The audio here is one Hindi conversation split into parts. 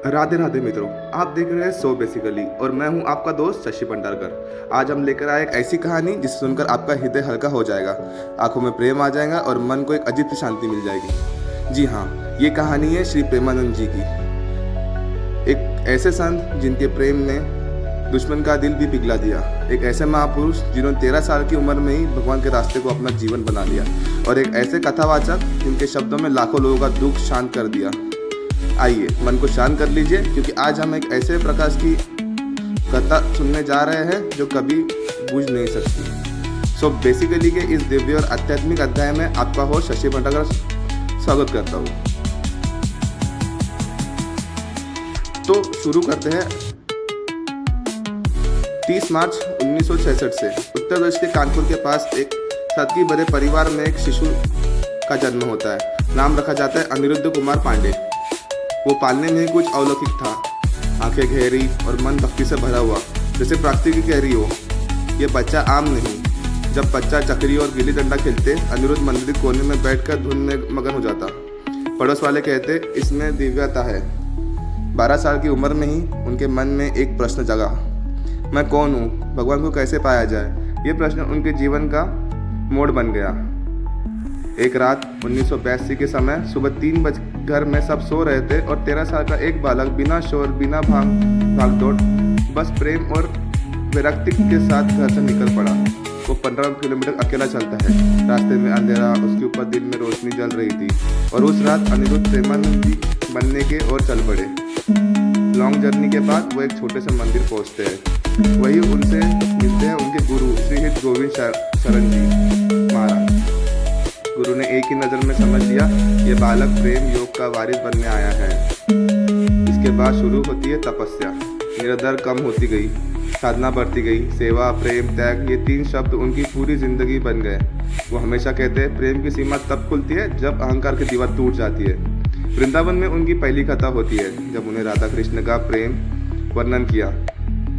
राधे राधे मित्रों, आप देख रहे हैं सो बेसिकली और मैं हूं आपका दोस्त शशि भंडारकर। आज हम लेकर आए एक ऐसी कहानी जिसे सुनकर आपका हृदय हल्का हो जाएगा, आंखों में प्रेम आ जाएगा और मन को एक अजीब सी शांति मिल जाएगी। जी हाँ, ये कहानी है श्री प्रेमानंद जी की। एक ऐसे संत जिनके प्रेम ने दुश्मन का दिल भी पिघला दिया। एक ऐसे महापुरुष जिन्होंने 13 साल की उम्र में ही भगवान के रास्ते को अपना जीवन बना लिया। और एक ऐसे कथावाचक जिनके शब्दों में लाखों लोगों का दुख शांत कर दिया। आइए मन को शांत कर लीजिए, क्योंकि आज हम एक ऐसे प्रकाश की कथा सुनने जा रहे हैं जो कभी बुझ नहीं सकती। सो बेसिकली के इस दिव्य और आध्यात्मिक अध्याय में आपका होस्ट शशि भंडारकर स्वागत करता हूँ। तो शुरू करते हैं। 30 मार्च 1966 से उत्तर प्रदेश के कानपुर के पास एक सादगी भरे परिवार में एक शिशु का जन्म होता है। नाम रखा जाता है अनिरुद्ध कुमार पांडे। वो पालने में कुछ अलौकिक था, आंखें गहरी और मन भक्ति से भरा हुआ, जैसे प्रकृति कह रही हो ये बच्चा आम नहीं। जब बच्चा चक्री और गिल्ली डंडा खेलते, अनिरुद्ध मंदिर के कोने में बैठकर धुन में मगन हो जाता। पड़ोस वाले कहते इसमें दिव्यता है। 12 साल की उम्र में ही उनके मन में एक प्रश्न जगा, मैं कौन हूँ, भगवान को कैसे पाया जाए। ये प्रश्न उनके जीवन का मोड़ बन गया। एक रात 1982 के समय सुबह 3 बजे घर में सब सो रहे थे और 13 साल का एक बालक बिना शोर बिना भाग दौड़ बस प्रेम और विरक्ति के साथ घर से निकल पड़ा। वो 15 किलोमीटर अकेला चलता है। रास्ते में अंधेरा, उसके ऊपर दिन में रोशनी जल रही थी। और उस रात अनिरुद्ध प्रेमानंद जी बनने के और चल पड़े। लॉन्ग जर्नी के बाद वो एक छोटे से मंदिर पहुंचते हैं। वही उनसे मिलते हैं उनके गुरु श्री हित गोविंद शरण जी महाराज। गुरु ने एक ही नज़र में समझ लिया ये बालक प्रेम योग का वारिस बनने आया है। इसके बाद शुरू होती है तपस्या। निरंतर कम होती गई, साधना बढ़ती गई। सेवा, प्रेम, त्याग, ये 3 शब्द उनकी पूरी जिंदगी बन गए। वो हमेशा कहते हैं प्रेम की सीमा तब खुलती है जब अहंकार की दीवार टूट जाती है। वृंदावन में उनकी पहली कथा होती है। जब उन्हें राधा कृष्ण का प्रेम वर्णन किया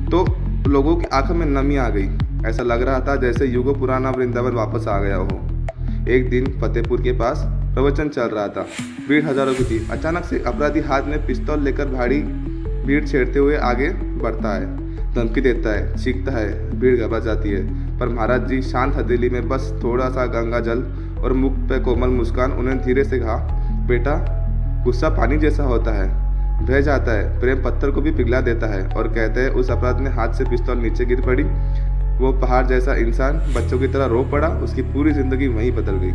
तो लोगों की आंखों में नमी आ गई। ऐसा लग रहा था जैसे युगों पुराना वृंदावन वापस आ गया हो। एक दिन फतेहपुर के पास प्रवचन चल रहा था। भीड़ हजारों की थी। अचानक से अपराधी हाथ में पिस्तौल लेकर भारी भीड़ छेड़ते हुए आगे बढ़ता है, धमकी देता है, चीखता है। भीड़ घबरा जाती है, पर महाराज जी शांत हथेली में बस थोड़ा सा गंगा जल और मुख पे कोमल मुस्कान। उन्हें धीरे से कहा, बेटा गुस्सा पानी जैसा होता है, बह जाता है, प्रेम पत्थर को भी पिघला देता है। और कहते हैं उस अपराध ने हाथ से पिस्तौल नीचे गिर पड़ी। वो पहाड़ जैसा इंसान बच्चों की तरह रो पड़ा। उसकी पूरी जिंदगी वहीं बदल गई।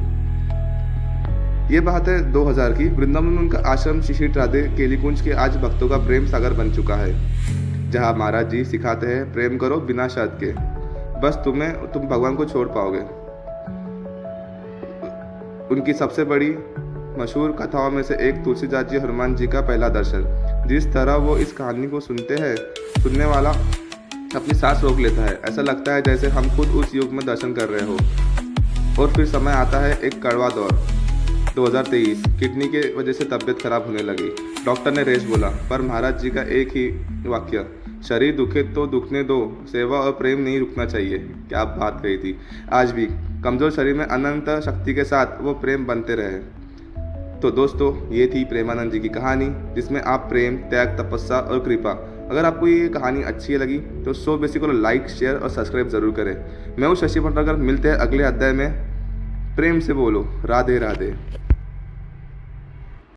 ये बात है 2000 की। वृंदावन में उनका आश्रम श्री राधे केलीकुंज के आज भक्तों का प्रेम सागर बन चुका है, जहाँ महाराज जी सिखाते हैं प्रेम करो बिना शर्त के, बस तुम भगवान को छोड़ पाओगे। उनकी सबसे बड़ी मशहूर कथाओं में से एक तुलसीदास जी हनुमान जी का पहला दर्शन। जिस तरह वो इस कहानी को सुनते हैं, सुनने वाला अपनी सांस रोक लेता है। ऐसा लगता है जैसे हम खुद उस युग में दर्शन कर रहे हो। और फिर समय आता है एक कड़वा दौर। 2023 किडनी के वजह से तबीयत खराब होने लगी। डॉक्टर ने रेस्ट बोला, पर महाराज जी का एक ही वाक्य, शरीर दुखे तो दुखने दो, सेवा और प्रेम नहीं रुकना चाहिए। क्या बात कही थी। आज भी कमजोर शरीर में अनंत शक्ति के साथ वो प्रेम बनते रहे। तो दोस्तों, ये थी प्रेमानंद जी की कहानी, जिसमें आप प्रेम, त्याग, तपस्या और कृपा। अगर आपको ये कहानी अच्छी लगी तो सो बेसिक को लाइक, शेयर और सब्सक्राइब जरूर करें। मैं हूँ शशि भंडारकर। मिलते हैं अगले अध्याय में। प्रेम से बोलो राधे राधे।